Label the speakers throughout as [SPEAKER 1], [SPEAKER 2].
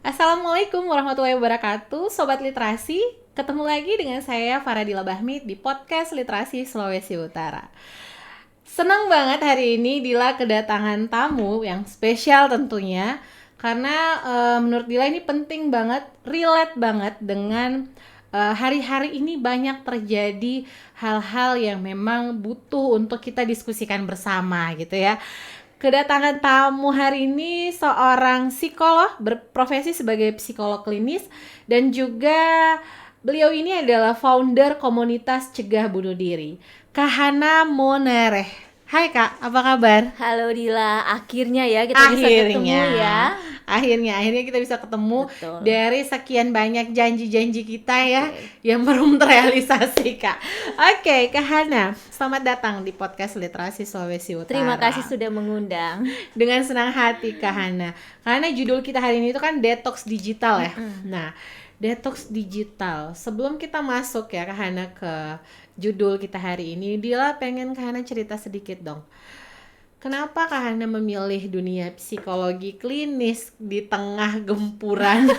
[SPEAKER 1] Assalamualaikum warahmatullahi wabarakatuh, Sobat Literasi. Ketemu lagi dengan saya Faradila Bahmid di podcast Literasi Sulawesi Utara. Senang banget hari ini Dila kedatangan tamu yang spesial tentunya. Karena menurut Dila ini penting banget, relate banget dengan hari-hari ini banyak terjadi hal-hal yang memang butuh untuk kita diskusikan bersama gitu ya. Kedatangan tamu hari ini seorang psikolog berprofesi sebagai psikolog klinis dan juga beliau ini adalah founder komunitas cegah bunuh diri, Kahana Monereh. Hai Kak, apa kabar?
[SPEAKER 2] Halo Dila, akhirnya ya kita bisa ketemu ya.
[SPEAKER 1] Akhirnya kita bisa ketemu.
[SPEAKER 2] Betul.
[SPEAKER 1] Dari sekian banyak janji-janji kita ya,
[SPEAKER 2] Oke.
[SPEAKER 1] yang belum terrealisasi Kak. Oke, Kak Hana, selamat datang di podcast Literasi Sulawesi Utara.
[SPEAKER 2] Terima kasih sudah mengundang.
[SPEAKER 1] Dengan senang hati Kak Hana. Karena judul kita hari ini itu kan detox digital ya. Nah, detox digital. Sebelum kita masuk ya Kak Hana ke judul kita hari ini, Dila pengen Kak Hana cerita sedikit dong. Kenapa Kak Hana memilih dunia psikologi klinis di tengah gempuran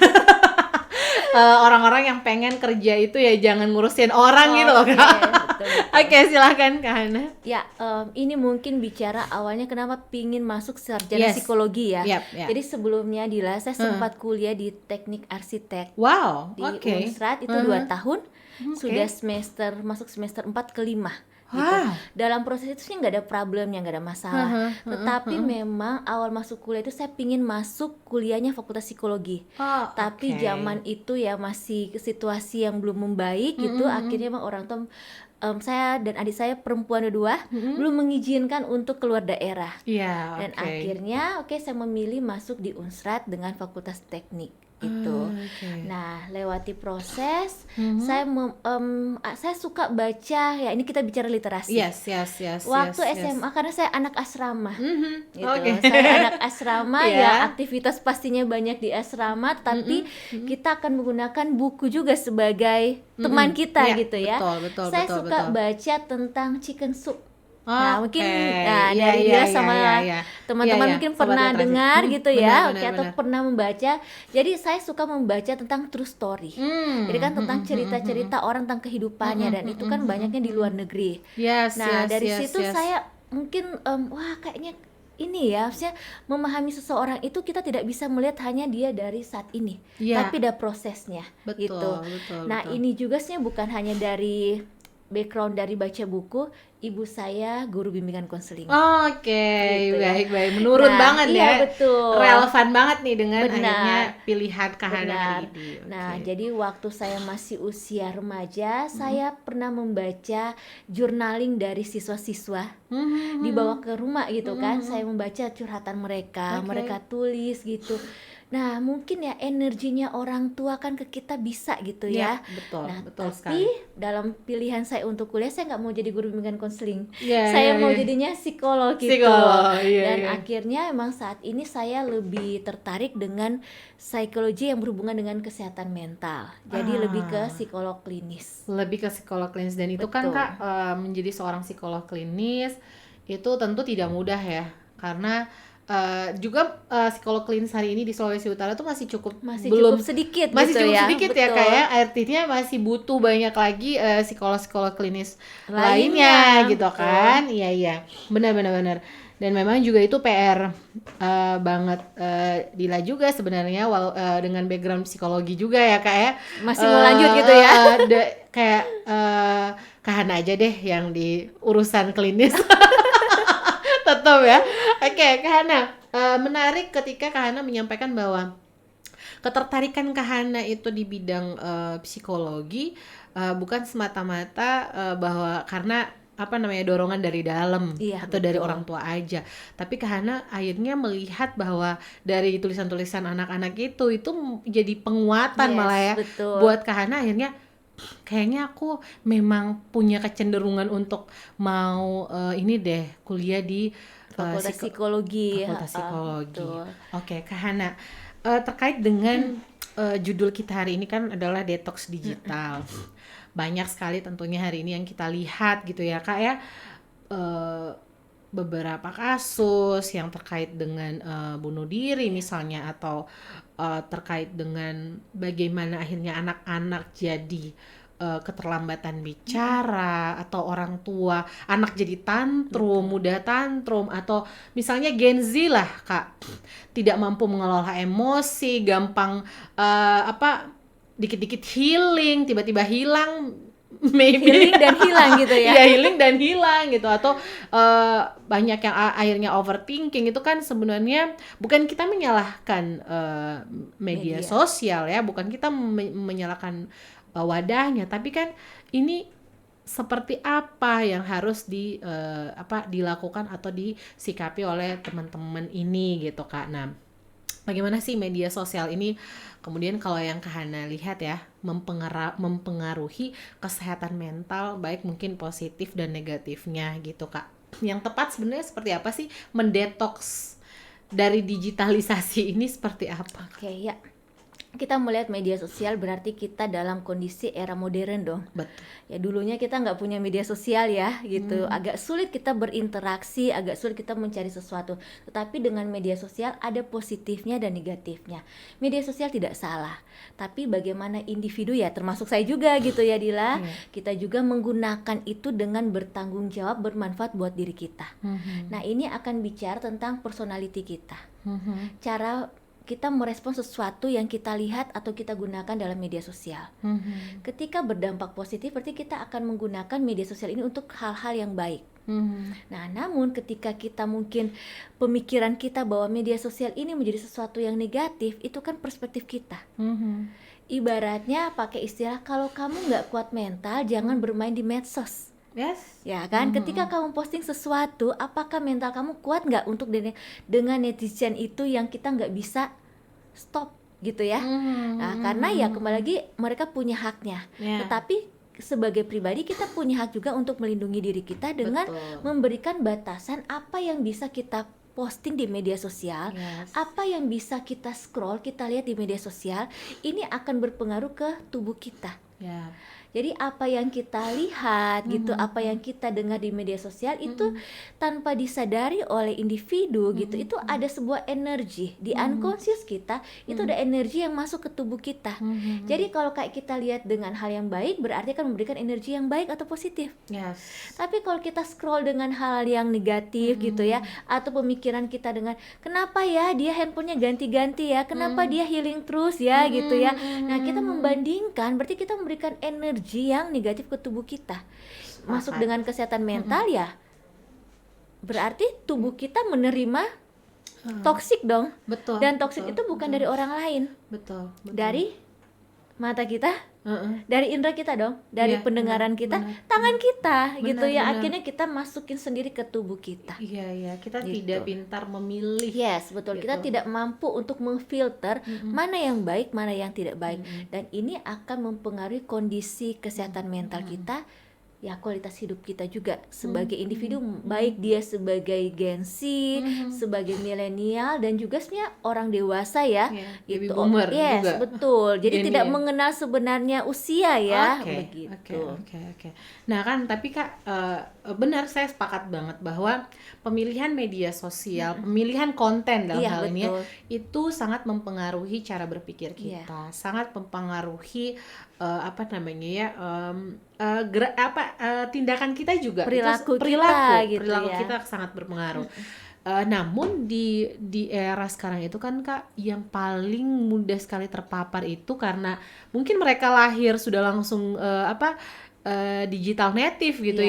[SPEAKER 1] orang-orang yang pengen kerja itu ya jangan ngurusin orang gitu loh Kak.
[SPEAKER 2] Betul.
[SPEAKER 1] Oke, silakan Kak Hana.
[SPEAKER 2] Ya, ini mungkin bicara awalnya kenapa pingin masuk sarjana
[SPEAKER 1] Yes.
[SPEAKER 2] psikologi ya.
[SPEAKER 1] Yap.
[SPEAKER 2] Jadi sebelumnya Dila, saya sempat kuliah di teknik arsitek
[SPEAKER 1] Wow,
[SPEAKER 2] di
[SPEAKER 1] oke.
[SPEAKER 2] Unsrat itu 2 tahun. Sudah masuk semester 4 ke 5 gitu.
[SPEAKER 1] Wow.
[SPEAKER 2] Dalam proses itu sih nggak ada problemnya, nggak ada masalah. Tetapi memang awal masuk kuliah itu saya pingin masuk kuliahnya fakultas psikologi.
[SPEAKER 1] Oh,
[SPEAKER 2] Tapi
[SPEAKER 1] oke.
[SPEAKER 2] zaman itu ya masih situasi yang belum membaik gitu. Akhirnya emang orang tua saya dan adik saya perempuan dua belum mengizinkan untuk keluar daerah.
[SPEAKER 1] Iya,
[SPEAKER 2] Dan akhirnya saya memilih masuk di Unsrat dengan fakultas teknik itu.
[SPEAKER 1] Oke.
[SPEAKER 2] Nah, lewati proses saya suka baca ya, ini kita bicara literasi.
[SPEAKER 1] Yes.
[SPEAKER 2] Waktu
[SPEAKER 1] yes.
[SPEAKER 2] SMA karena saya anak asrama. Gitu.
[SPEAKER 1] Oke.
[SPEAKER 2] Saya anak asrama
[SPEAKER 1] Yeah.
[SPEAKER 2] ya, aktivitas pastinya banyak di asrama, tapi kita akan menggunakan buku juga sebagai teman kita
[SPEAKER 1] Yeah,
[SPEAKER 2] gitu ya.
[SPEAKER 1] betul,
[SPEAKER 2] Saya
[SPEAKER 1] betul,
[SPEAKER 2] suka
[SPEAKER 1] betul.
[SPEAKER 2] baca tentang chicken soup.
[SPEAKER 1] Oke.
[SPEAKER 2] Nah, mungkin
[SPEAKER 1] Iya,
[SPEAKER 2] dari
[SPEAKER 1] iya,
[SPEAKER 2] dia sama
[SPEAKER 1] iya.
[SPEAKER 2] teman-teman
[SPEAKER 1] Iya,
[SPEAKER 2] mungkin
[SPEAKER 1] sobat
[SPEAKER 2] pernah
[SPEAKER 1] literasi.
[SPEAKER 2] dengar gitu ya,
[SPEAKER 1] Benar.
[SPEAKER 2] atau pernah membaca. Jadi saya suka membaca tentang true story. Jadi kan tentang cerita-cerita orang tentang kehidupannya, dan itu kan banyaknya di luar negeri.
[SPEAKER 1] Yes,
[SPEAKER 2] Nah, dari
[SPEAKER 1] yes.
[SPEAKER 2] situ saya mungkin wah kayaknya ini ya, maksudnya memahami seseorang itu kita tidak bisa melihat hanya dia dari saat ini,
[SPEAKER 1] Iya.
[SPEAKER 2] tapi ada prosesnya.
[SPEAKER 1] Betul,
[SPEAKER 2] gitu.
[SPEAKER 1] betul,
[SPEAKER 2] Nah,
[SPEAKER 1] betul.
[SPEAKER 2] ini juga sih bukan hanya dari background dari baca buku. Ibu saya guru bimbingan konseling.
[SPEAKER 1] Oke,
[SPEAKER 2] Gitu ya.
[SPEAKER 1] baik. Menurun
[SPEAKER 2] Nah,
[SPEAKER 1] banget
[SPEAKER 2] iya,
[SPEAKER 1] ya.
[SPEAKER 2] betul.
[SPEAKER 1] Relevan banget nih dengan
[SPEAKER 2] Benar.
[SPEAKER 1] akhirnya pilihan Kahana
[SPEAKER 2] Benar.
[SPEAKER 1] hari ini. Oke.
[SPEAKER 2] Nah, jadi waktu saya masih usia remaja, saya pernah membaca journaling dari siswa-siswa. Dibawa ke rumah gitu kan. Saya membaca curhatan mereka,
[SPEAKER 1] Oke.
[SPEAKER 2] mereka tulis gitu. Nah, mungkin ya energinya orang tua kan ke kita bisa gitu ya.
[SPEAKER 1] betul,
[SPEAKER 2] Nah,
[SPEAKER 1] betul
[SPEAKER 2] tapi
[SPEAKER 1] sekali.
[SPEAKER 2] dalam pilihan saya untuk kuliah, saya nggak mau jadi guru bimbingan konseling.
[SPEAKER 1] Iya,
[SPEAKER 2] Saya
[SPEAKER 1] iya,
[SPEAKER 2] mau
[SPEAKER 1] iya.
[SPEAKER 2] jadinya psikolog gitu.
[SPEAKER 1] Psikolog, iya,
[SPEAKER 2] Dan
[SPEAKER 1] iya.
[SPEAKER 2] akhirnya emang saat ini saya lebih tertarik dengan psikologi yang berhubungan dengan kesehatan mental. Jadi lebih ke psikolog klinis.
[SPEAKER 1] Lebih ke psikolog klinis, dan itu kan
[SPEAKER 2] Betul.
[SPEAKER 1] Kak, menjadi seorang psikolog klinis itu tentu tidak mudah ya, karena juga psikolog klinis hari ini di Sulawesi Utara tuh masih cukup
[SPEAKER 2] sedikit
[SPEAKER 1] masih
[SPEAKER 2] gitu
[SPEAKER 1] cukup
[SPEAKER 2] ya.
[SPEAKER 1] sedikit ya
[SPEAKER 2] Betul.
[SPEAKER 1] kayak artinya masih butuh banyak lagi psikolog klinis
[SPEAKER 2] Lainnya,
[SPEAKER 1] lainnya gitu
[SPEAKER 2] betul.
[SPEAKER 1] kan. Iya benar. Dan memang juga itu PR banget Dila juga sebenarnya, dengan background psikologi juga ya Kak ya.
[SPEAKER 2] Masih mau lanjut gitu ya.
[SPEAKER 1] Kayak Kahana aja deh yang di urusan klinis. Tetap ya. Oke, Kahana, menarik ketika Kahana menyampaikan bahwa ketertarikan Kahana itu di bidang psikologi bukan semata-mata bahwa karena dorongan dari dalam
[SPEAKER 2] Iya,
[SPEAKER 1] atau dari
[SPEAKER 2] betul.
[SPEAKER 1] orang tua aja, tapi Kahana akhirnya melihat bahwa dari tulisan-tulisan anak-anak itu jadi penguatan
[SPEAKER 2] Yes,
[SPEAKER 1] malah ya
[SPEAKER 2] betul.
[SPEAKER 1] buat Kahana. Akhirnya kayaknya aku memang punya kecenderungan untuk mau ini deh kuliah di
[SPEAKER 2] Fakultas psikologi.
[SPEAKER 1] Fakultas Psikologi.
[SPEAKER 2] Betul.
[SPEAKER 1] Oke, Kak Hana, terkait dengan judul kita hari ini kan adalah detox digital. Banyak sekali tentunya hari ini yang kita lihat gitu ya Kak ya, beberapa kasus yang terkait dengan bunuh diri misalnya, atau terkait dengan bagaimana akhirnya anak-anak jadi keterlambatan bicara, atau orang tua anak jadi tantrum, mudah tantrum, atau misalnya Gen Z lah Kak, tidak mampu mengelola emosi, gampang dikit-dikit healing, tiba-tiba hilang, maybe
[SPEAKER 2] Healing dan hilang gitu ya.
[SPEAKER 1] Iya, healing dan hilang gitu, atau banyak yang akhirnya overthinking. Itu kan sebenarnya bukan kita menyalahkan media sosial ya, bukan kita menyalahkan wadahnya, tapi kan ini seperti apa yang harus dilakukan atau disikapi oleh teman-teman ini gitu Kak. Nah, bagaimana sih media sosial ini kemudian kalau yang Kak Hana lihat ya mempengaruhi kesehatan mental, baik mungkin positif dan negatifnya gitu Kak. Yang tepat sebenarnya seperti apa sih mendetoks dari digitalisasi ini, seperti apa?
[SPEAKER 2] Oke, ya. Kita melihat media sosial berarti kita dalam kondisi era modern dong.
[SPEAKER 1] Betul.
[SPEAKER 2] Ya dulunya kita nggak punya media sosial ya gitu, agak sulit kita berinteraksi, agak sulit kita mencari sesuatu. Tetapi dengan media sosial ada positifnya dan negatifnya. Media sosial tidak salah, tapi bagaimana individu ya, termasuk saya juga gitu ya Dila, kita juga menggunakan itu dengan bertanggung jawab, bermanfaat buat diri kita. Nah ini akan bicara tentang personality kita, cara kita merespon sesuatu yang kita lihat atau kita gunakan dalam media sosial. Ketika berdampak positif, berarti kita akan menggunakan media sosial ini untuk hal-hal yang baik. Nah, namun ketika kita mungkin pemikiran kita bahwa media sosial ini menjadi sesuatu yang negatif, itu kan perspektif kita. Ibaratnya pakai istilah, kalau kamu nggak kuat mental, jangan bermain di medsos.
[SPEAKER 1] Yes.
[SPEAKER 2] Ya kan, ketika kamu posting sesuatu, apakah mental kamu kuat nggak untuk dengan netizen itu yang kita nggak bisa stop gitu ya. Nah, karena ya kembali lagi mereka punya haknya. Tetapi sebagai pribadi kita punya hak juga untuk melindungi diri kita dengan memberikan batasan apa yang bisa kita posting di media sosial, apa yang bisa kita scroll, kita lihat di media sosial, ini akan berpengaruh ke tubuh kita. Jadi apa yang kita lihat gitu, apa yang kita dengar di media sosial itu tanpa disadari oleh individu gitu, itu ada sebuah energi di unconscious kita, itu ada energi yang masuk ke tubuh kita. Jadi kalau kayak kita lihat dengan hal yang baik, berarti akan memberikan energi yang baik atau positif. Tapi kalau kita scroll dengan hal yang negatif gitu ya, atau pemikiran kita dengan kenapa ya dia handphonenya ganti-ganti ya, kenapa dia healing terus ya gitu ya. Nah kita membandingkan, berarti kita memberikan energi yang negatif ke tubuh kita. Masuk dengan kesehatan mental ya, berarti tubuh kita menerima toksik dong.
[SPEAKER 1] Betul.
[SPEAKER 2] Dan toksik itu bukan dari orang lain.
[SPEAKER 1] Betul.
[SPEAKER 2] Dari mata kita, dari indera kita dong, dari pendengaran kita, tangan kita gitu ya. Akhirnya kita masukin sendiri ke tubuh kita.
[SPEAKER 1] Iya, kita gitu. Tidak pintar memilih.
[SPEAKER 2] Yes, betul. Gitu. Kita tidak mampu untuk memfilter mana yang baik, mana yang tidak baik. Dan ini akan mempengaruhi kondisi kesehatan mental kita, ya kualitas hidup kita juga sebagai individu, baik dia sebagai Gen Z, sebagai milenial, dan juga sebenarnya orang dewasa ya, gitu.
[SPEAKER 1] Boomer juga.
[SPEAKER 2] Betul. Jadi tidak mengenal sebenarnya usia ya, begitu.
[SPEAKER 1] Oke. Nah kan, tapi Kak, benar, saya sepakat banget bahwa pemilihan media sosial, pemilihan konten dalam hal ini itu sangat mempengaruhi cara berpikir kita, sangat mempengaruhi tindakan kita juga,
[SPEAKER 2] perilaku
[SPEAKER 1] kita sangat berpengaruh. Namun di era sekarang itu kan Kak, yang paling mudah sekali terpapar itu karena mungkin mereka lahir sudah langsung digital native gitu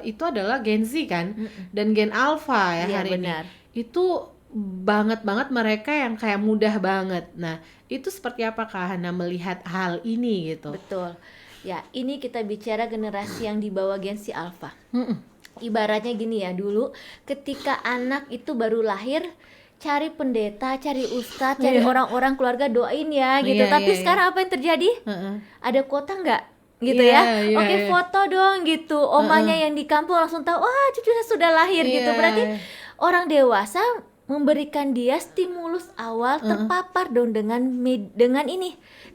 [SPEAKER 1] itu adalah Gen Z kan, dan Gen Alpha ya hari ini. Itu banget mereka yang kayak mudah banget. Nah, itu seperti apa Kak Hana melihat hal ini gitu?
[SPEAKER 2] Betul. Ya, ini kita bicara generasi yang di bawah Gen Z Alpha. Ibaratnya gini ya, dulu ketika anak itu baru lahir, cari pendeta, cari ustadz, cari orang-orang keluarga doain ya gitu. Tapi sekarang apa yang terjadi? Ada kuota nggak? Gitu Oke, foto dong gitu. Omanya yang di kampung langsung tahu, wah cucunya sudah lahir gitu. Berarti orang dewasa memberikan dia stimulus awal terpapar dong dengan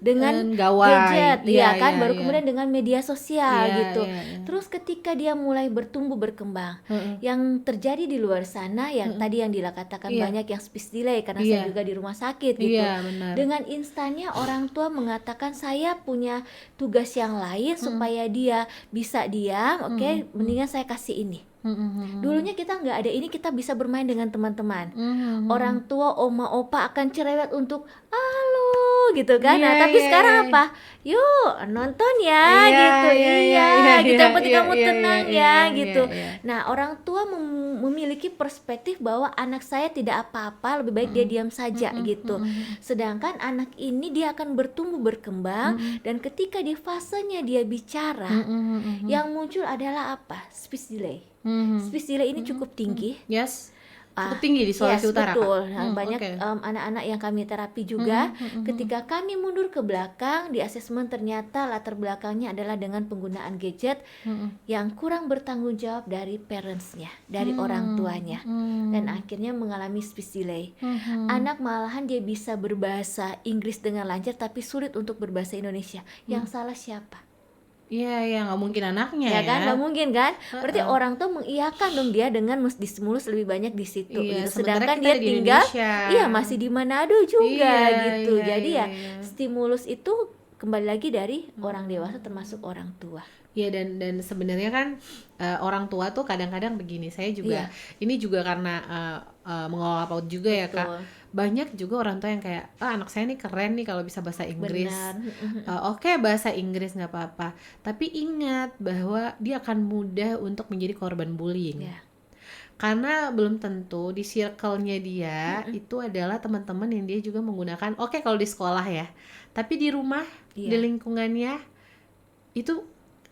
[SPEAKER 2] dengan
[SPEAKER 1] gawai,
[SPEAKER 2] gadget,
[SPEAKER 1] iya,
[SPEAKER 2] ya kan,
[SPEAKER 1] iya,
[SPEAKER 2] baru
[SPEAKER 1] iya.
[SPEAKER 2] kemudian dengan media sosial
[SPEAKER 1] Iya,
[SPEAKER 2] gitu.
[SPEAKER 1] iya, iya.
[SPEAKER 2] Terus ketika dia mulai bertumbuh berkembang, yang terjadi di luar sana yang tadi yang Dila katakan
[SPEAKER 1] Iya.
[SPEAKER 2] banyak yang speech delay karena
[SPEAKER 1] Iya.
[SPEAKER 2] saya juga di rumah sakit gitu.
[SPEAKER 1] Iya, benar.
[SPEAKER 2] Dengan instannya orang tua mengatakan saya punya tugas yang lain supaya dia bisa diam, oke, mendingan saya kasih ini. Dulunya kita nggak ada ini, kita bisa bermain dengan teman-teman. Orang tua, oma, opa akan cerewet untuk halo gitu kan.
[SPEAKER 1] Iya,
[SPEAKER 2] Nah, tapi
[SPEAKER 1] iya,
[SPEAKER 2] sekarang
[SPEAKER 1] iya.
[SPEAKER 2] apa? Yuk nonton ya
[SPEAKER 1] Iya,
[SPEAKER 2] gitu.
[SPEAKER 1] iya,
[SPEAKER 2] Iya,
[SPEAKER 1] iya,
[SPEAKER 2] gitu.
[SPEAKER 1] iya,
[SPEAKER 2] Yang penting
[SPEAKER 1] iya,
[SPEAKER 2] kamu
[SPEAKER 1] iya,
[SPEAKER 2] tenang
[SPEAKER 1] iya,
[SPEAKER 2] ya
[SPEAKER 1] iya,
[SPEAKER 2] gitu.
[SPEAKER 1] iya.
[SPEAKER 2] Nah, orang tua memiliki perspektif bahwa anak saya tidak apa-apa, lebih baik dia diam saja gitu. Sedangkan anak ini dia akan bertumbuh berkembang dan ketika di fasenya dia bicara, yang muncul adalah apa? Speech delay. Speech delay ini cukup tinggi.
[SPEAKER 1] Yes. Cukup tinggi di Sulawesi Utara, Kak.
[SPEAKER 2] Betul. Nah, banyak
[SPEAKER 1] Oke.
[SPEAKER 2] anak-anak yang kami terapi juga. Ketika kami mundur ke belakang di asesmen, ternyata latar belakangnya adalah dengan penggunaan gadget yang kurang bertanggung jawab dari parentsnya, dari orang tuanya, dan akhirnya mengalami speech delay. Anak malahan dia bisa berbahasa Inggris dengan lancar, tapi sulit untuk berbahasa Indonesia. Yang salah siapa?
[SPEAKER 1] Iya, nggak mungkin anaknya
[SPEAKER 2] Ya
[SPEAKER 1] ya.
[SPEAKER 2] kan, nggak mungkin kan? Berarti orang tuh mengiyakan dong dia dengan distimulus lebih banyak di situ
[SPEAKER 1] Iya,
[SPEAKER 2] gitu.
[SPEAKER 1] sementara
[SPEAKER 2] Sedangkan
[SPEAKER 1] kita
[SPEAKER 2] dia
[SPEAKER 1] di
[SPEAKER 2] tinggal,
[SPEAKER 1] Indonesia.
[SPEAKER 2] iya masih di Manado juga
[SPEAKER 1] Iya,
[SPEAKER 2] gitu.
[SPEAKER 1] iya,
[SPEAKER 2] Jadi
[SPEAKER 1] iya,
[SPEAKER 2] ya
[SPEAKER 1] iya.
[SPEAKER 2] stimulus itu kembali lagi dari orang dewasa termasuk orang tua.
[SPEAKER 1] Iya, dan sebenarnya kan orang tua tuh kadang-kadang begini. Saya juga ini juga karena mengelola PAUD juga ya, Kak.
[SPEAKER 2] Betul.
[SPEAKER 1] Banyak juga orang tua yang kayak, anak saya nih keren nih kalau bisa bahasa Inggris.
[SPEAKER 2] Benar.
[SPEAKER 1] Oke, bahasa Inggris nggak apa-apa. Tapi ingat bahwa dia akan mudah untuk menjadi korban bullying.
[SPEAKER 2] Ya.
[SPEAKER 1] Karena belum tentu di circle-nya dia itu adalah teman-teman yang dia juga menggunakan. Oke, kalau di sekolah ya. Tapi di rumah, di lingkungannya itu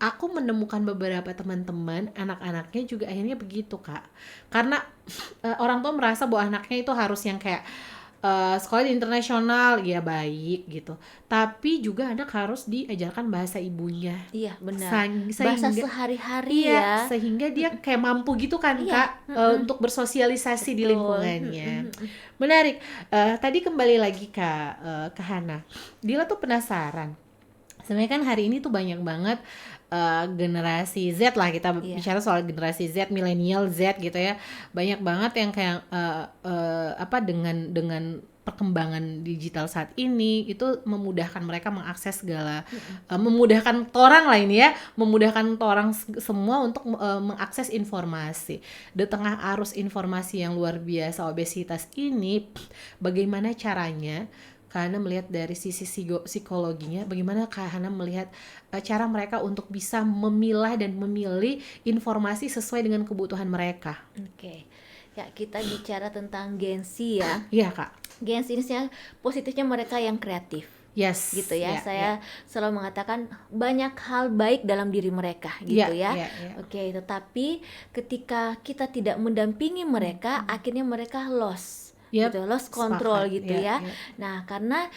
[SPEAKER 1] aku menemukan beberapa teman-teman anak-anaknya juga akhirnya begitu, Kak. Karena orang tua merasa bahwa anaknya itu harus yang kayak sekolah internasional, ya baik gitu. Tapi juga anak harus diajarkan bahasa ibunya.
[SPEAKER 2] Iya, benar.
[SPEAKER 1] Sehingga
[SPEAKER 2] Bahasa sehari-hari ya.
[SPEAKER 1] sehingga dia kayak mampu gitu kan, Kak, untuk bersosialisasi di lingkungannya. Menarik. Tadi kembali lagi ke Hana. Dila tuh penasaran. Sebenarnya kan hari ini tuh banyak banget generasi Z lah, kita bicara soal generasi Z, milenial Z gitu ya. Banyak banget yang kayak dengan perkembangan digital saat ini itu memudahkan mereka mengakses segala memudahkan orang lain ya, memudahkan orang semua untuk mengakses informasi. Di tengah arus informasi yang luar biasa obesitas ini, bagaimana caranya Kak Hana melihat dari sisi psikologinya, bagaimana Kak Hana melihat cara mereka untuk bisa memilah dan memilih informasi sesuai dengan kebutuhan mereka?
[SPEAKER 2] Oke. Ya, kita bicara tentang Gen Z ya.
[SPEAKER 1] Iya, Kak.
[SPEAKER 2] Gen Z ini positifnya mereka yang kreatif.
[SPEAKER 1] Yes.
[SPEAKER 2] Gitu ya. Saya selalu mengatakan banyak hal baik dalam diri mereka gitu ya. Oke, tetapi ketika kita tidak mendampingi mereka, akhirnya mereka lost. Gitu, lost control gitu ya. Nah, karena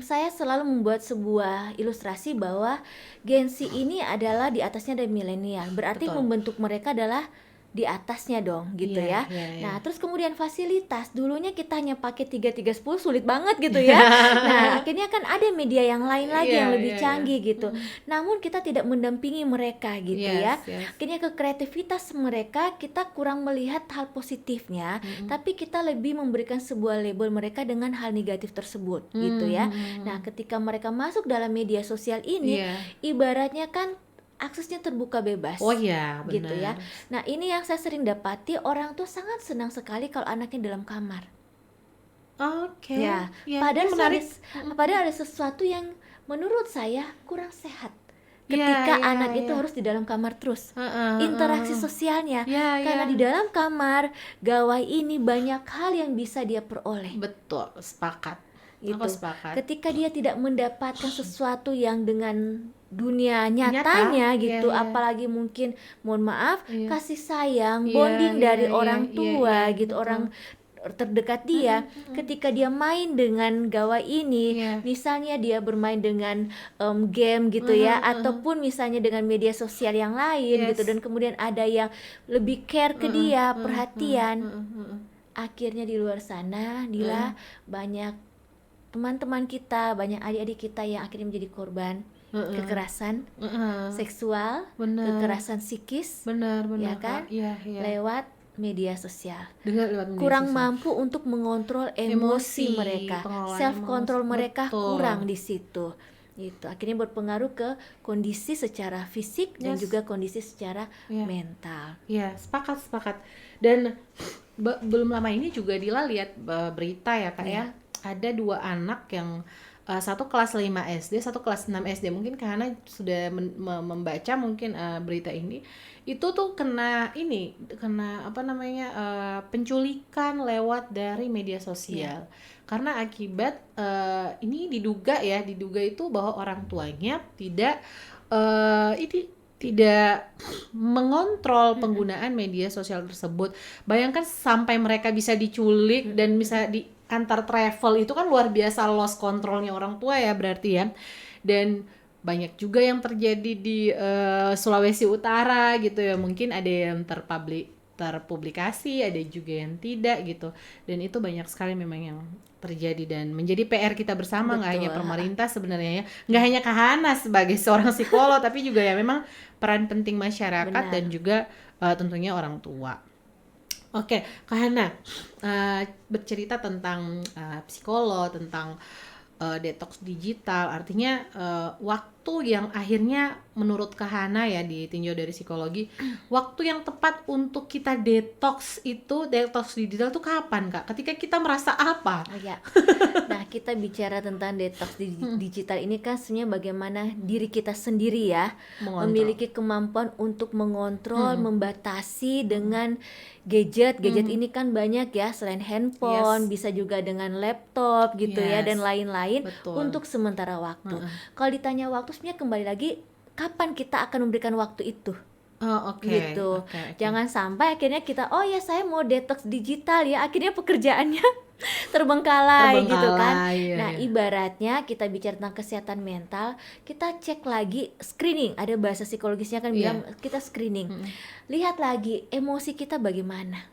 [SPEAKER 2] saya selalu membuat sebuah ilustrasi bahwa Gen Z ini adalah di atasnya dari milenial. Berarti membentuk mereka adalah di atasnya dong gitu ya. Nah, terus kemudian fasilitas, dulunya kita hanya pakai 3310 sulit banget gitu ya. Nah, akhirnya kan ada media yang lain lagi yang lebih canggih gitu. Namun kita tidak mendampingi mereka gitu ya. Akhirnya ke kreativitas mereka kita kurang melihat hal positifnya, tapi kita lebih memberikan sebuah label mereka dengan hal negatif tersebut gitu ya. Nah, ketika mereka masuk dalam media sosial ini, ibaratnya kan aksesnya terbuka bebas.
[SPEAKER 1] Oh iya, benar.
[SPEAKER 2] Gitu ya. Nah, ini yang saya sering dapati, orang tuh sangat senang sekali kalau anaknya dalam kamar.
[SPEAKER 1] Oke.
[SPEAKER 2] Ya, padahal ada sesuatu yang menurut saya kurang sehat. Ketika anak itu harus di dalam kamar terus. Interaksi sosialnya. Karena di dalam kamar, gawai ini banyak hal yang bisa dia peroleh.
[SPEAKER 1] Betul, sepakat.
[SPEAKER 2] Gitu.
[SPEAKER 1] Aku sepakat.
[SPEAKER 2] Ketika dia tidak mendapatkan sesuatu yang dengan dunia nyatanya gitu, apalagi mungkin mohon maaf kasih sayang, bonding dari orang tua gitu, orang terdekat dia, ketika dia main dengan gawai ini, misalnya dia bermain dengan game gitu ya, ataupun misalnya dengan media sosial yang lain gitu, dan kemudian ada yang lebih care ke dia, perhatian. akhirnya di luar sana Dila banyak teman-teman kita, banyak adik-adik kita yang akhirnya menjadi korban kekerasan seksual, kekerasan psikis,
[SPEAKER 1] benar
[SPEAKER 2] ya kan?
[SPEAKER 1] Iya.
[SPEAKER 2] Lewat media sosial.
[SPEAKER 1] Lewat media
[SPEAKER 2] Kurang
[SPEAKER 1] sosial.
[SPEAKER 2] mampu untuk mengontrol emosi mereka, self control mereka kurang di situ. Itu akhirnya berpengaruh ke kondisi secara fisik dan juga kondisi secara mental.
[SPEAKER 1] Iya, sepakat. Dan belum lama ini juga Dila lihat berita ya Kak ya. Ada 2 anak yang satu kelas 5 SD, satu kelas 6 SD. Mungkin karena sudah membaca mungkin berita ini. Itu tuh kena penculikan lewat dari media sosial. Karena akibat ini diduga itu bahwa orang tuanya tidak mengontrol penggunaan media sosial tersebut. Bayangkan sampai mereka bisa diculik dan bisa antar travel, itu kan luar biasa lost controlnya orang tua ya berarti ya. Dan banyak juga yang terjadi di Sulawesi Utara gitu ya. Mungkin ada yang terpublikasi, ada juga yang tidak gitu. Dan itu banyak sekali memang yang terjadi dan menjadi PR kita bersama, nggak hanya pemerintah sebenarnya ya, nggak hanya Kak Hana sebagai seorang psikolog, tapi juga ya memang peran penting masyarakat dan juga tentunya orang tua. Oke, Kak Hana bercerita tentang psikolog, tentang detox digital, artinya waktu yang akhirnya menurut Kak Hana ya ditinjau dari psikologi, waktu yang tepat untuk kita detox digital tuh kapan Kak? Ketika kita merasa apa?
[SPEAKER 2] Nah, kita bicara tentang detox digital ini kan sebenarnya bagaimana diri kita sendiri ya memiliki kemampuan untuk mengontrol, membatasi dengan gadget ini kan banyak ya, selain handphone bisa juga dengan laptop gitu ya dan lain-lain. Untuk sementara waktu. Kalau ditanya waktu sebenarnya kembali lagi kapan kita akan memberikan waktu itu. Gitu. Jangan sampai akhirnya kita saya mau detox digital ya, akhirnya pekerjaannya terbengkalai gitu kan. Nah, ibaratnya kita bicara tentang kesehatan mental, kita cek lagi screening, ada bahasa psikologisnya kan bilang kita screening. Lihat lagi emosi kita bagaimana.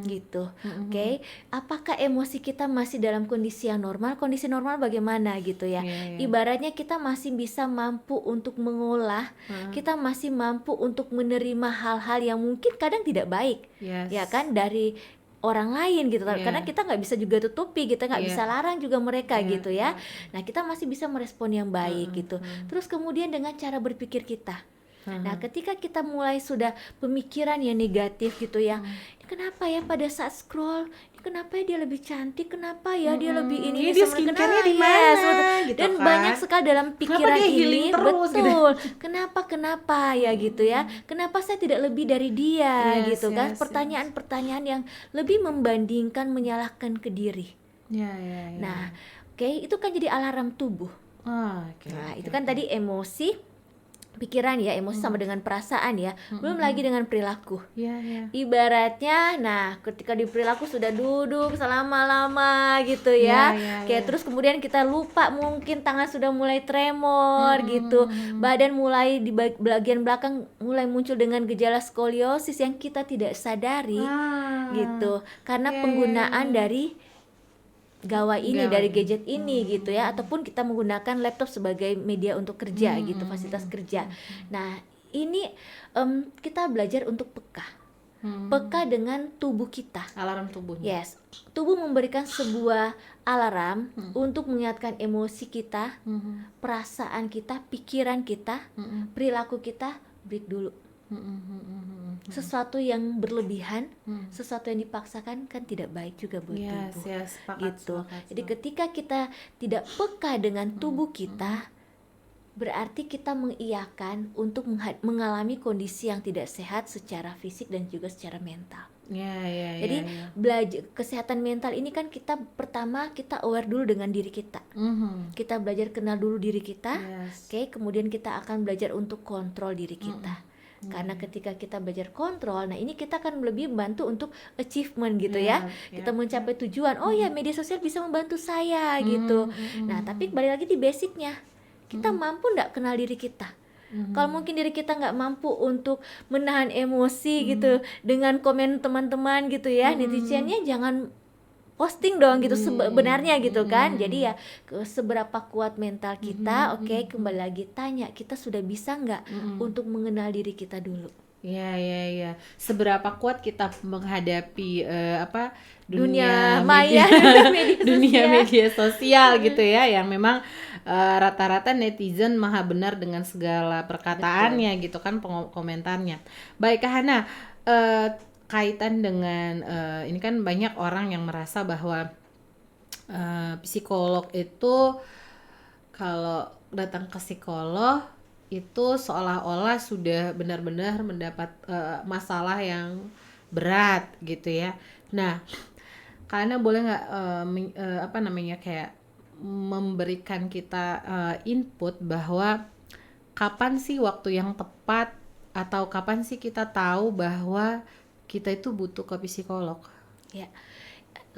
[SPEAKER 2] Gitu. Oke. Apakah emosi kita masih dalam kondisi yang normal? Kondisi normal bagaimana gitu ya. Ibaratnya kita masih bisa mampu untuk mengolah, kita masih mampu untuk menerima hal-hal yang mungkin kadang tidak baik. Ya kan, dari orang lain gitu, karena kita nggak bisa juga tutupi, kita nggak bisa larang juga mereka gitu ya. Nah, kita masih bisa merespon yang baik gitu. Terus kemudian dengan cara berpikir kita. Nah, ketika kita mulai sudah pemikiran yang negatif gitu ya, kenapa ya pada saat scroll, kenapa ya dia lebih cantik, kenapa ya dia lebih ini
[SPEAKER 1] dia skincare-nya di mana gitu
[SPEAKER 2] dan
[SPEAKER 1] kan.
[SPEAKER 2] Banyak sekali dalam pikiran ini
[SPEAKER 1] terus,
[SPEAKER 2] betul gitu. Kenapa ya gitu ya, kenapa saya tidak lebih dari dia gitu kan. Pertanyaan-pertanyaan yang lebih membandingkan, menyalahkan ke diri. Nah, itu kan jadi alarm tubuh. Itu kan tadi emosi, pikiran ya, emosi sama dengan perasaan ya, belum lagi dengan perilaku. Ibaratnya, nah ketika di perilaku sudah duduk selama-lama gitu ya, terus kemudian kita lupa, mungkin tangan sudah mulai tremor gitu, badan mulai di bagian belakang mulai muncul dengan gejala skoliosis yang kita tidak sadari gitu, karena penggunaan dari gawai ini, dari gadget ini gitu ya, ataupun kita menggunakan laptop sebagai media untuk kerja gitu, fasilitas kerja. Nah, ini kita belajar untuk peka dengan tubuh kita,
[SPEAKER 1] alarm tubuhnya.
[SPEAKER 2] Tubuh memberikan sebuah alarm untuk mengingatkan emosi kita, perasaan kita, pikiran kita, perilaku kita, break dulu. Sesuatu yang berlebihan, sesuatu yang dipaksakan kan tidak baik juga buat tubuh. Gitu. Jadi ketika kita tidak peka dengan tubuh kita, berarti kita mengiyakan untuk mengalami kondisi yang tidak sehat secara fisik dan juga secara mental. Jadi belajar kesehatan mental ini kan kita pertama kita aware dulu dengan diri kita. Kita belajar kenal dulu diri kita. Kemudian kita akan belajar untuk kontrol diri kita. Karena ketika kita belajar kontrol, nah ini kita akan lebih membantu untuk achievement gitu ya. Kita mencapai tujuan. Media sosial bisa membantu saya gitu. Nah, tapi balik lagi di basicnya, kita mampu nggak kenal diri kita? Kalau mungkin diri kita nggak mampu untuk menahan emosi gitu dengan komen teman-teman gitu ya, netizennya jangan posting dong gitu sebenarnya gitu kan. Jadi ya seberapa kuat mental kita, oke, kembali lagi tanya, kita sudah bisa nggak untuk mengenal diri kita dulu.
[SPEAKER 1] Ya. Seberapa kuat kita menghadapi
[SPEAKER 2] Dunia
[SPEAKER 1] media,
[SPEAKER 2] maya,
[SPEAKER 1] dunia media sosial gitu ya, yang memang rata-rata netizen maha benar dengan segala perkataannya gitu kan, komentarnya. Baik Kak Hana, kaitan dengan ini kan banyak orang yang merasa bahwa psikolog itu, kalau datang ke psikolog itu seolah-olah sudah benar-benar mendapat masalah yang berat gitu ya. Nah, karena boleh nggak kayak memberikan kita input bahwa kapan sih waktu yang tepat, atau kapan sih kita tahu bahwa kita itu butuh ke psikolog?
[SPEAKER 2] Ya,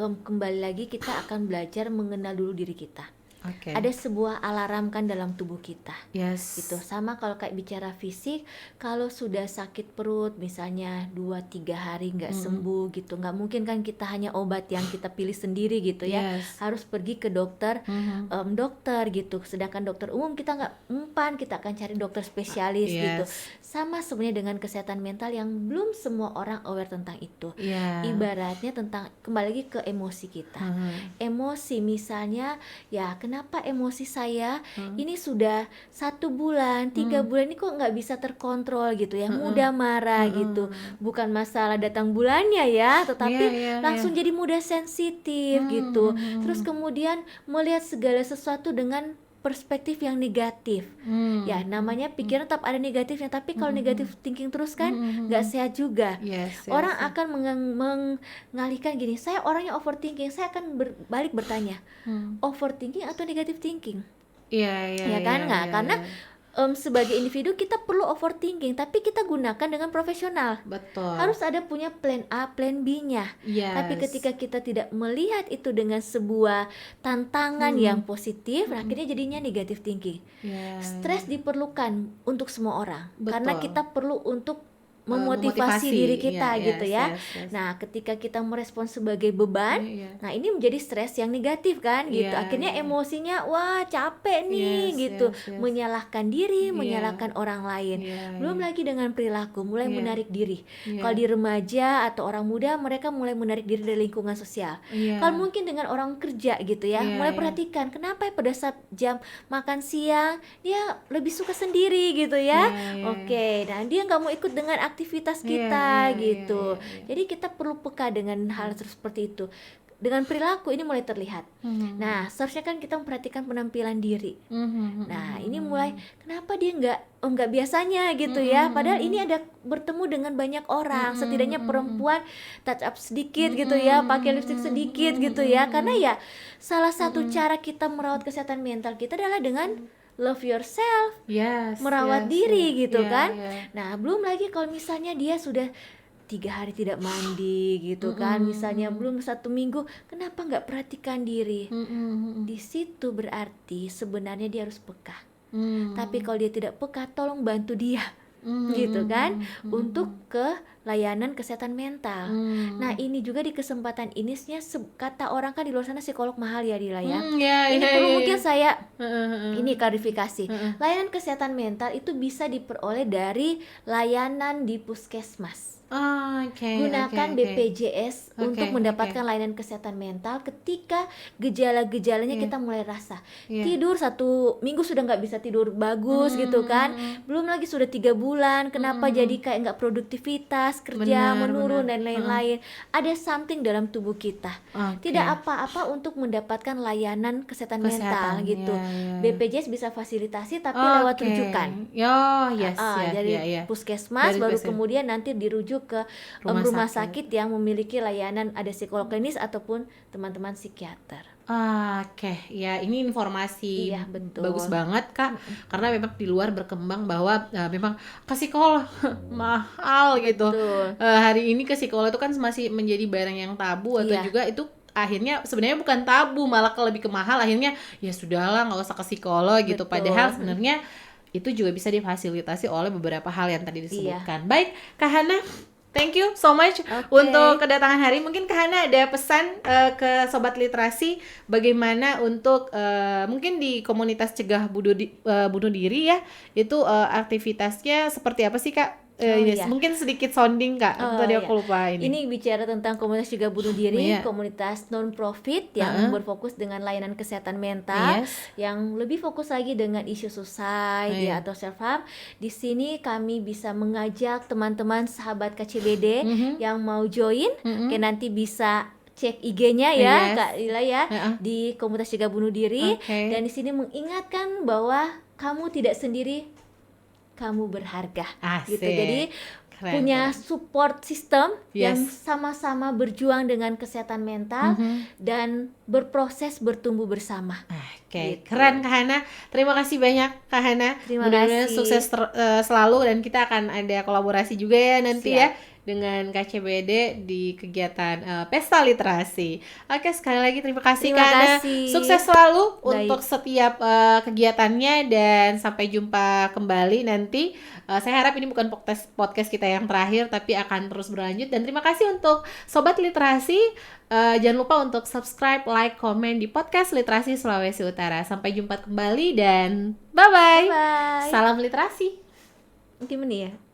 [SPEAKER 2] kembali lagi kita akan belajar mengenal dulu diri kita.
[SPEAKER 1] Okay.
[SPEAKER 2] Ada sebuah alarm kan dalam tubuh kita.
[SPEAKER 1] Yes.
[SPEAKER 2] Gitu. Sama kalau kayak bicara fisik, kalau sudah sakit perut misalnya 2-3 hari nggak sembuh gitu, nggak mungkin kan kita hanya obat yang kita pilih sendiri gitu ya.
[SPEAKER 1] Yes.
[SPEAKER 2] Harus pergi ke dokter, dokter gitu. Sedangkan dokter umum kita nggak mempan, kita akan cari dokter spesialis gitu. Sama sebenarnya dengan kesehatan mental yang belum semua orang aware tentang itu. Ibaratnya tentang, kembali lagi ke emosi kita. Emosi misalnya, ya kenapa emosi saya ini sudah 1 bulan, 3 bulan ini kok nggak bisa terkontrol gitu ya, mudah marah gitu. Bukan masalah datang bulannya ya, tetapi langsung jadi mudah sensitif gitu. Terus kemudian melihat segala sesuatu dengan perspektif yang negatif. Ya namanya pikiran tetap ada negatifnya, tapi kalau negatif thinking terus kan nggak sehat juga. Orang akan mengalihkan gini, saya orangnya overthinking, saya akan balik bertanya, overthinking atau negative thinking? Karena sebagai individu kita perlu overthinking, tapi kita gunakan dengan profesional.
[SPEAKER 1] Betul.
[SPEAKER 2] Harus ada punya plan A, plan B-nya. Tapi ketika kita tidak melihat itu dengan sebuah tantangan yang positif, akhirnya jadinya negative thinking. Stres diperlukan untuk semua orang. Karena kita perlu untuk memotivasi diri kita gitu ya. Nah, ketika kita merespon sebagai beban, nah ini menjadi stres yang negatif kan gitu. Akhirnya emosinya wah capek nih gitu. Menyalahkan diri, menyalahkan orang lain. Belum lagi dengan perilaku, mulai menarik diri. Kalau di remaja atau orang muda, mereka mulai menarik diri dari lingkungan sosial. Kalau mungkin dengan orang kerja gitu ya, mulai perhatikan kenapa pada saat jam makan siang dia lebih suka sendiri gitu ya. Oke, nah dia nggak mau ikut dengan aktivitas kita gitu. Jadi kita perlu peka dengan hal seperti itu. Dengan perilaku ini mulai terlihat. Nah, seharusnya kan kita memperhatikan penampilan diri. Nah, ini mulai kenapa dia nggak biasanya gitu ya. Padahal ini ada bertemu dengan banyak orang. Setidaknya perempuan touch up sedikit gitu ya, pakai lipstik sedikit gitu ya. Karena ya salah satu cara kita merawat kesehatan mental kita adalah dengan love yourself, merawat diri gitu kan. Nah, belum lagi kalau misalnya dia sudah 3 hari tidak mandi gitu kan, misalnya belum 1 minggu, kenapa nggak perhatikan diri? Di situ berarti sebenarnya dia harus peka. Tapi kalau dia tidak peka, tolong bantu dia. Gitu kan, untuk ke layanan kesehatan mental. Nah, ini juga di kesempatan ini kata orang kan di luar sana psikolog mahal ya dilayani. Ini perlu mungkin saya ini klarifikasi. Layanan kesehatan mental itu bisa diperoleh dari layanan di puskesmas. Gunakan BPJS untuk mendapatkan layanan kesehatan mental ketika gejala-gejalanya kita mulai rasa. Tidur 1 minggu sudah nggak bisa tidur bagus gitu kan. Belum lagi sudah 3 bulan, kenapa jadi kayak nggak produktivitas, kerja menurun dan lain-lain. Ada something dalam tubuh kita. Tidak apa-apa untuk mendapatkan layanan kesehatan mental gitu. BPJS bisa fasilitasi tapi lewat rujukan. Dari puskesmas baru kemudian nanti dirujuk ke rumah sakit yang memiliki layanan ada psikolog klinis ataupun teman-teman psikiater.
[SPEAKER 1] Ya ini informasi bagus banget Kak, karena memang di luar berkembang bahwa memang ke psikolog mahal gitu. Hari ini ke psikolog itu kan masih menjadi barang yang tabu atau juga itu akhirnya sebenarnya bukan tabu, malah lebih ke mahal. Akhirnya ya sudahlah nggak usah ke psikolog gitu. Padahal sebenarnya itu juga bisa difasilitasi oleh beberapa hal yang tadi disebutkan. Baik, Kak Hana, thank you so much untuk kedatangan hari. Mungkin Kak Hana ada pesan ke Sobat Literasi bagaimana untuk mungkin di komunitas cegah bunuh diri ya, itu aktivitasnya seperti apa sih Kak? Mungkin sedikit sounding Kak, tadi aku lupa ini.
[SPEAKER 2] Ini bicara tentang komunitas cegah bunuh diri, komunitas non-profit yang berfokus dengan layanan kesehatan mental, yang lebih fokus lagi dengan isu suicide atau self-harm. Di sini kami bisa mengajak teman-teman sahabat KCBD yang mau join, nanti bisa cek IG-nya ya Kak Lila ya, di komunitas cegah bunuh diri. Dan di sini mengingatkan bahwa kamu tidak sendiri, kamu berharga. Gitu. Jadi punya support system yang sama-sama berjuang dengan kesehatan mental dan berproses bertumbuh bersama.
[SPEAKER 1] Gitu. Keren Kak Hana. Terima kasih banyak Kak Hana. Mudah-mudahan sukses selalu, dan kita akan ada kolaborasi juga ya nanti ya dengan KCBD di kegiatan Pesta Literasi. Oke, sekali lagi terima kasih Kak Hana. Sukses selalu untuk setiap kegiatannya, dan sampai jumpa kembali nanti. Saya harap ini bukan podcast kita yang terakhir, tapi akan terus berlanjut. Dan terima kasih untuk Sobat Literasi. Jangan lupa untuk subscribe, like, komen di podcast Literasi Sulawesi Utara. Sampai jumpa kembali dan bye-bye. Salam literasi.
[SPEAKER 2] Gimana ya?